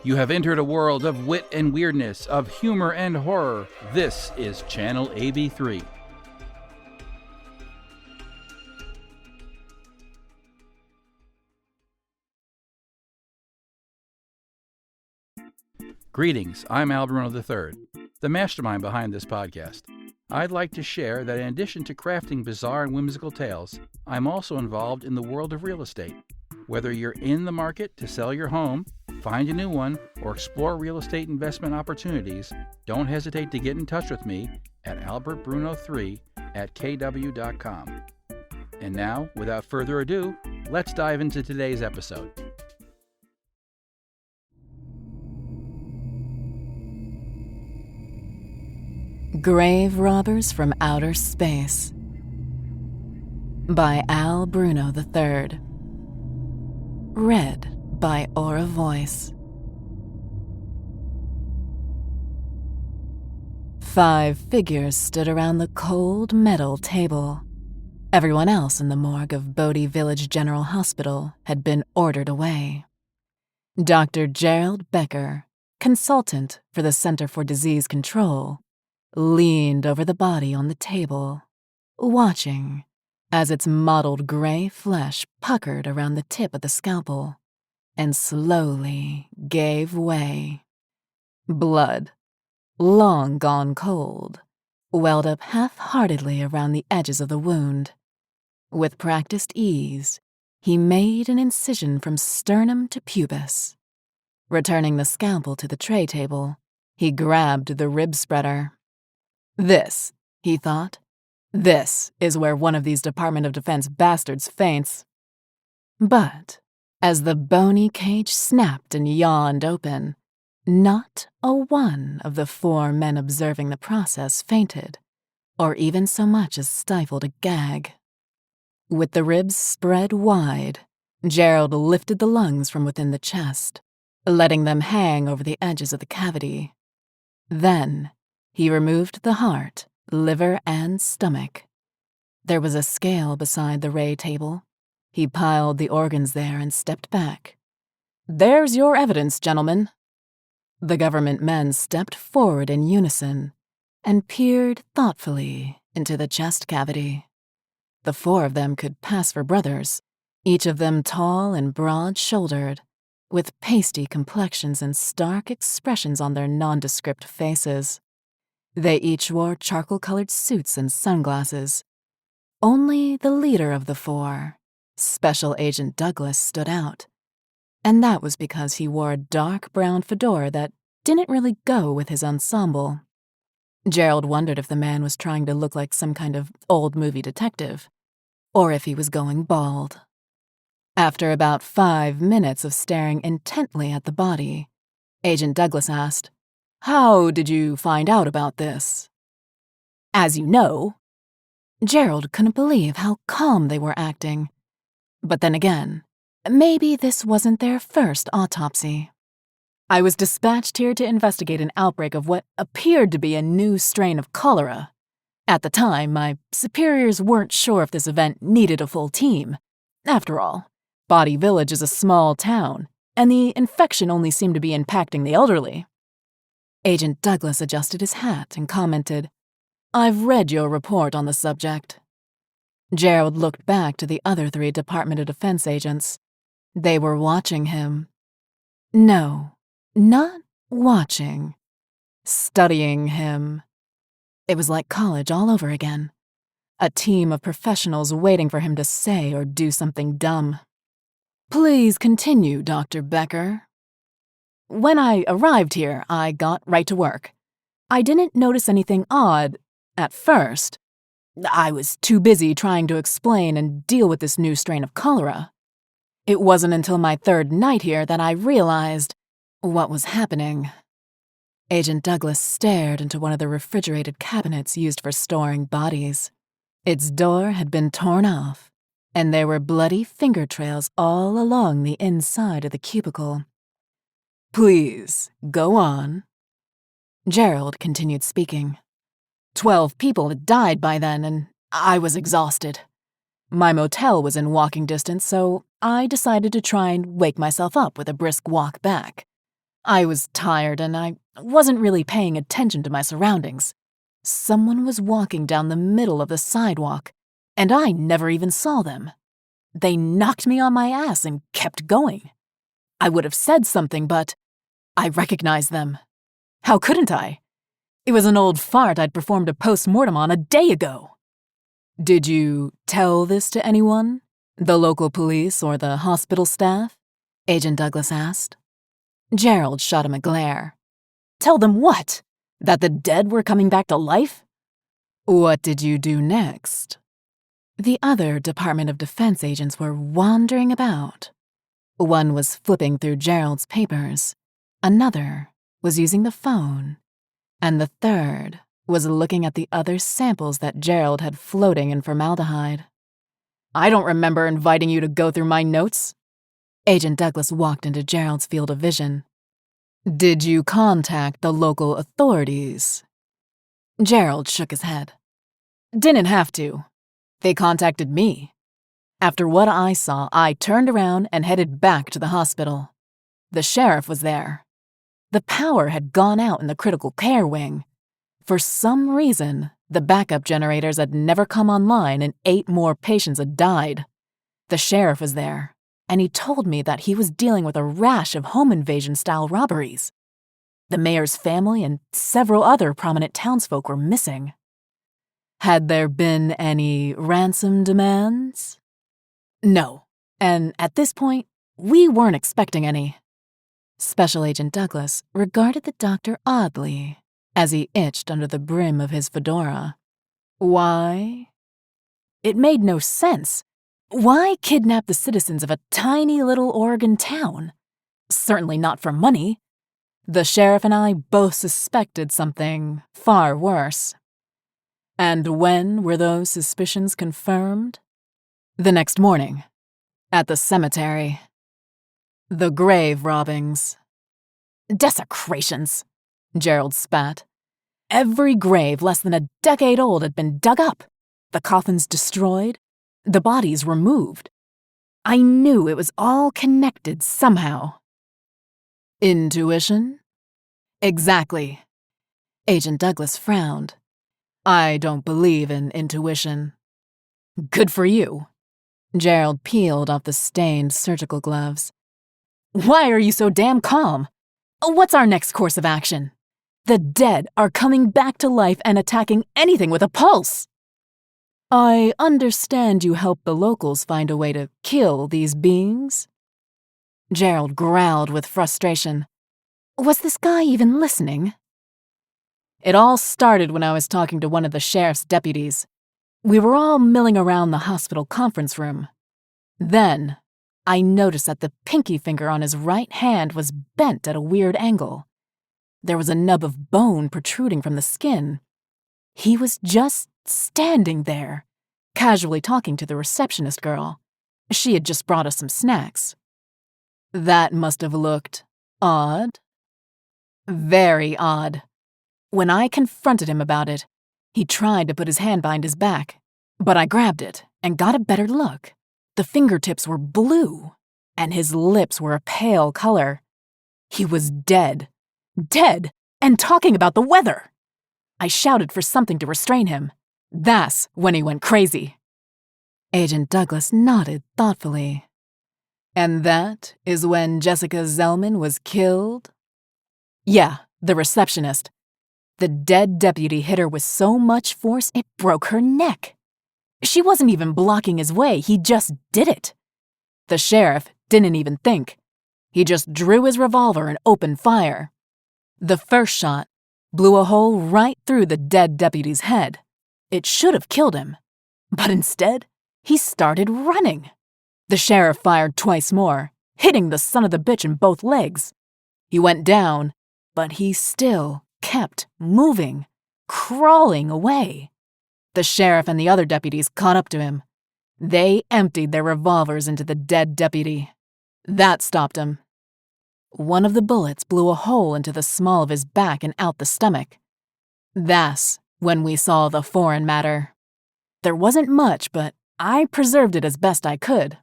You have entered a world of wit and weirdness, of humor and horror. This is Channel Ab3. Greetings, I'm Bruno III, the mastermind behind this podcast. I'd like to share that in addition to crafting bizarre and whimsical tales, I'm also involved in the world of real estate. Whether you're in the market to sell your home, find a new one, or explore real estate investment opportunities, don't hesitate to get in touch with me at albertbruno3@kw.com. And now, without further ado, let's dive into today's episode. Grave Robbers from Outer Space by Bruno III. Read by Auravoice. 5 figures stood around the cold metal table. Everyone else in the morgue of Bodie Village General Hospital had been ordered away. Dr. Gerald Becker, consultant for the Center for Disease Control, leaned over the body on the table, watching as its mottled gray flesh puckered around the tip of the scalpel and slowly gave way. Blood, long gone cold, welled up half-heartedly around the edges of the wound. With practiced ease, he made an incision from sternum to pubis. Returning the scalpel to the tray table, he grabbed the rib spreader. This, he thought, this is where one of these Department of Defense bastards faints. But as the bony cage snapped and yawned open, not a one of the 4 men observing the process fainted, or even so much as stifled a gag. With the ribs spread wide, Gerald lifted the lungs from within the chest, letting them hang over the edges of the cavity. Then he removed the heart, liver, and stomach. There was a scale beside the ray table. He piled the organs there and stepped back. "There's your evidence, gentlemen." The government men stepped forward in unison and peered thoughtfully into the chest cavity. The 4 of them could pass for brothers, each of them tall and broad-shouldered, with pasty complexions and stark expressions on their nondescript faces. They each wore charcoal-colored suits and sunglasses. Only the leader of the 4, Special Agent Douglas, stood out, and that was because he wore a dark brown fedora that didn't really go with his ensemble. Gerald wondered if the man was trying to look like some kind of old movie detective, or if he was going bald. After about 5 minutes of staring intently at the body, Agent Douglas asked, "How did you find out about this?" "As you know." Gerald couldn't believe how calm they were acting. But then again, maybe this wasn't their first autopsy. "I was dispatched here to investigate an outbreak of what appeared to be a new strain of cholera. At the time, my superiors weren't sure if this event needed a full team. After all, Bodie Village is a small town, and the infection only seemed to be impacting the elderly." Agent Douglas adjusted his hat and commented, "I've read your report on the subject." Gerald looked back to the other 3 Department of Defense agents. They were watching him. No, not watching. Studying him. It was like college all over again. A team of professionals waiting for him to say or do something dumb. "Please continue, Dr. Becker." "When I arrived here, I got right to work. I didn't notice anything odd at first. I was too busy trying to explain and deal with this new strain of cholera. It wasn't until my 3rd night here that I realized what was happening." Agent Douglas stared into one of the refrigerated cabinets used for storing bodies. Its door had been torn off, and there were bloody finger trails all along the inside of the cubicle. "Please, go on." Gerald continued speaking. 12 people had died by then, and I was exhausted. My motel was in walking distance, so I decided to try and wake myself up with a brisk walk back. I was tired and I wasn't really paying attention to my surroundings. Someone was walking down the middle of the sidewalk, and I never even saw them. They knocked me on my ass and kept going. I would have said something, but I recognized them. How couldn't I? It was an old fart I'd performed a post-mortem on a day ago. Did you tell this to anyone? The local police or the hospital staff? Agent Douglas asked. Gerald shot him a glare. Tell them what? That the dead were coming back to life? What did you do next? The other Department of Defense agents were wandering about. One was flipping through Gerald's papers, another was using the phone, and the third was looking at the other samples that Gerald had floating in formaldehyde. I don't remember inviting you to go through my notes. Agent Douglas walked into Gerald's field of vision. Did you contact the local authorities? Gerald shook his head. Didn't have to. They contacted me. After what I saw, I turned around and headed back to the hospital. The sheriff was there. The power had gone out in the critical care wing. For some reason, the backup generators had never come online and 8 more patients had died. The sheriff was there, and he told me that he was dealing with a rash of home invasion-style robberies. The mayor's family and several other prominent townsfolk were missing. Had there been any ransom demands? No, and at this point, we weren't expecting any. Special Agent Douglas regarded the doctor oddly as he itched under the brim of his fedora. Why? It made no sense. Why kidnap the citizens of a tiny little Oregon town? Certainly not for money. The sheriff and I both suspected something far worse. And when were those suspicions confirmed? The next morning, at the cemetery. The grave robbings. Desecrations, Gerald spat. Every grave less than a decade old had been dug up, the coffins destroyed, the bodies removed. I knew it was all connected somehow. Intuition? Exactly. Agent Douglas frowned. I don't believe in intuition. Good for you. Gerald peeled off the stained surgical gloves. Why are you so damn calm? What's our next course of action? The dead are coming back to life and attacking anything with a pulse. I understand you helped the locals find a way to kill these beings? Gerald growled with frustration. Was this guy even listening? It all started when I was talking to one of the sheriff's deputies. We were all milling around the hospital conference room. Then, I noticed that the pinky finger on his right hand was bent at a weird angle. There was a nub of bone protruding from the skin. He was just standing there, casually talking to the receptionist girl. She had just brought us some snacks. That must have looked odd. Very odd. When I confronted him about it, he tried to put his hand behind his back, but I grabbed it and got a better look. The fingertips were blue, and his lips were a pale color. He was dead. Dead, and talking about the weather. I shouted for something to restrain him. That's when he went crazy. Agent Douglas nodded thoughtfully. And that is when Jessica Zellman was killed? Yeah, the receptionist. The dead deputy hit her with so much force it broke her neck. She wasn't even blocking his way, he just did it. The sheriff didn't even think. He just drew his revolver and opened fire. The first shot blew a hole right through the dead deputy's head. It should have killed him, but instead, he started running. The sheriff fired twice more, hitting the son of the bitch in both legs. He went down, but he still kept moving, crawling away. The sheriff and the other deputies caught up to him. They emptied their revolvers into the dead deputy. That stopped him. One of the bullets blew a hole into the small of his back and out the stomach. That's when we saw the foreign matter. There wasn't much, but I preserved it as best I could.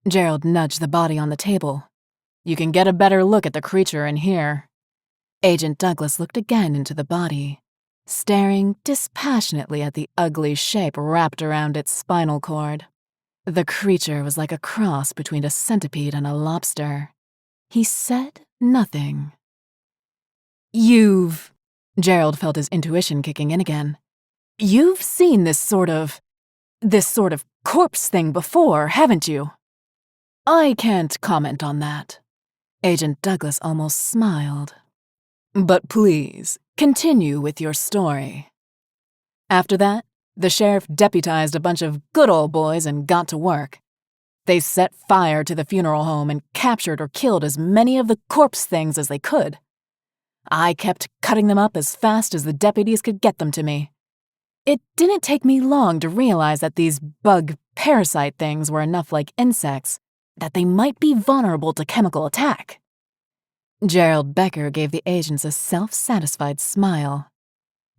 Gerald nudged the body on the table. you can get a better look at the creature in here." Agent Douglas looked again into the body, staring dispassionately at the ugly shape wrapped around its spinal cord. The creature was like a cross between a centipede and a lobster. He said nothing. Gerald felt his intuition kicking in again. "You've seen this sort of corpse thing before, haven't you?" "I can't comment on that." Agent Douglas almost smiled. "But please, continue with your story." After that, the sheriff deputized a bunch of good old boys and got to work. They set fire to the funeral home and captured or killed as many of the corpse things as they could. I kept cutting them up as fast as the deputies could get them to me. It didn't take me long to realize that these bug parasite things were enough like insects that they might be vulnerable to chemical attack. Gerald Becker gave the agents a self-satisfied smile.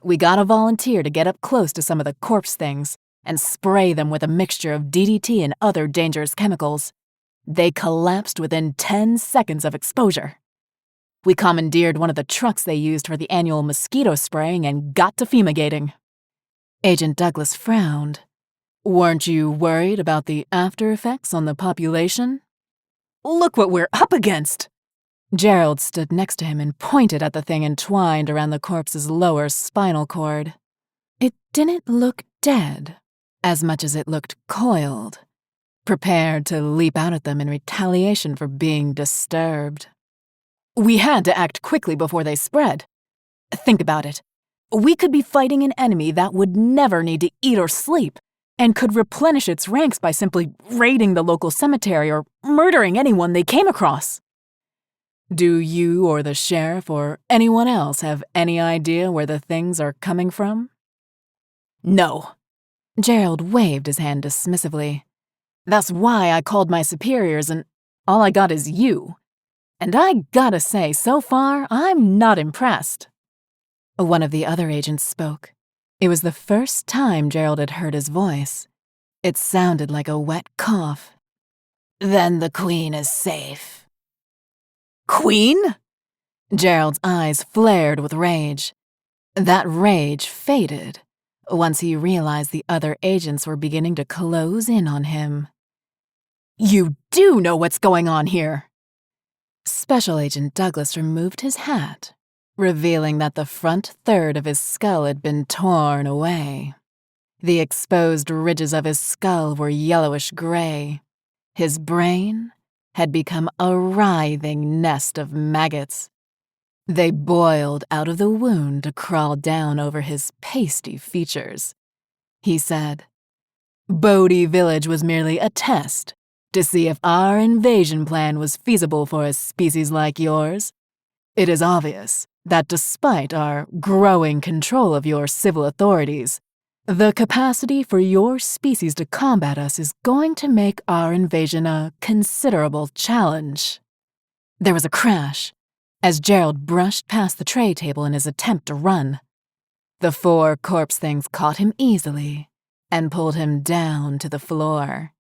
"We got a volunteer to get up close to some of the corpse things and spray them with a mixture of DDT and other dangerous chemicals. They collapsed within 10 seconds of exposure. We commandeered one of the trucks they used for the annual mosquito spraying and got to fumigating." Agent Douglas frowned. "Weren't you worried about the after effects on the population?" "Look what we're up against!" Gerald stood next to him and pointed at the thing entwined around the corpse's lower spinal cord. It didn't look dead, as much as it looked coiled, prepared to leap out at them in retaliation for being disturbed. "We had to act quickly before they spread. Think about it. We could be fighting an enemy that would never need to eat or sleep, and could replenish its ranks by simply raiding the local cemetery or murdering anyone they came across." "Do you or the sheriff or anyone else have any idea where the things are coming from?" "No." Gerald waved his hand dismissively. "That's why I called my superiors and all I got is you. And I gotta say, so far, I'm not impressed." One of the other agents spoke. It was the first time Gerald had heard his voice. It sounded like a wet cough. "Then the Queen is safe." "Queen?" Gerald's eyes flared with rage. That rage faded once he realized the other agents were beginning to close in on him. "You do know what's going on here!" Special Agent Douglas removed his hat, revealing that the front third of his skull had been torn away. The exposed ridges of his skull were yellowish-gray. His brain had become a writhing nest of maggots. They boiled out of the wound to crawl down over his pasty features. He said, "Bodie Village was merely a test to see if our invasion plan was feasible for a species like yours. It is obvious that despite our growing control of your civil authorities, the capacity for your species to combat us is going to make our invasion a considerable challenge." There was a crash as Gerald brushed past the tray table in his attempt to run. The 4 corpse things caught him easily and pulled him down to the floor.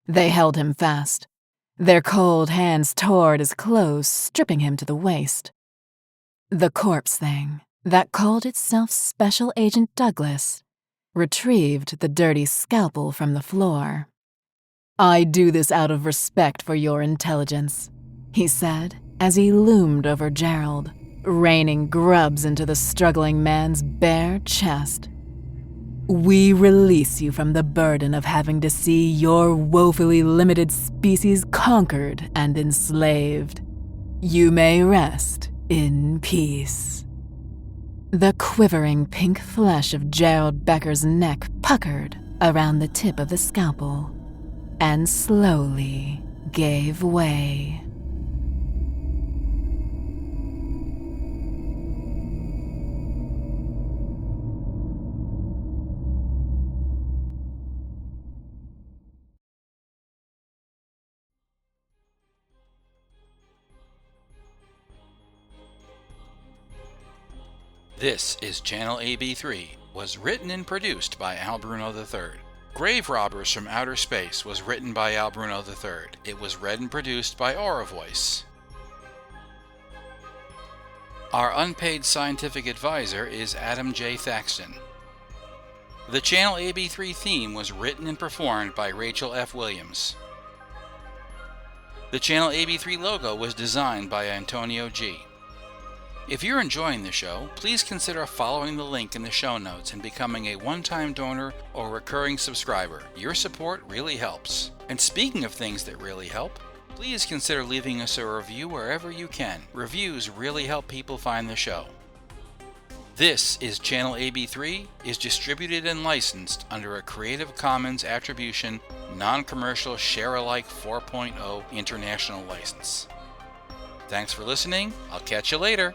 They held him fast. Their cold hands tore at his clothes, stripping him to the waist. The corpse thing that called itself Special Agent Douglas retrieved the dirty scalpel from the floor. "I do this out of respect for your intelligence," he said as he loomed over Gerald, raining grubs into the struggling man's bare chest. "We release you from the burden of having to see your woefully limited species conquered and enslaved. You may rest in peace." The quivering pink flesh of Gerald Becker's neck puckered around the tip of the scalpel and slowly gave way. This is Channel AB3, was written and produced by Bruno III. Grave Robbers from Outer Space was written by Bruno III. It was read and produced by Auravoice. Our unpaid scientific advisor is Adam J Thaxton. The Channel AB3 theme was written and performed by Rachel F. Williams. The Channel AB3 logo was designed by Antonio G. If you're enjoying the show, please consider following the link in the show notes and becoming a one-time donor or recurring subscriber. Your support really helps. And speaking of things that really help, please consider leaving us a review wherever you can. Reviews really help people find the show. This is Channel AB3 is distributed and licensed under a Creative Commons Attribution, Non-Commercial Share-alike 4.0 International License. Thanks for listening. I'll catch you later.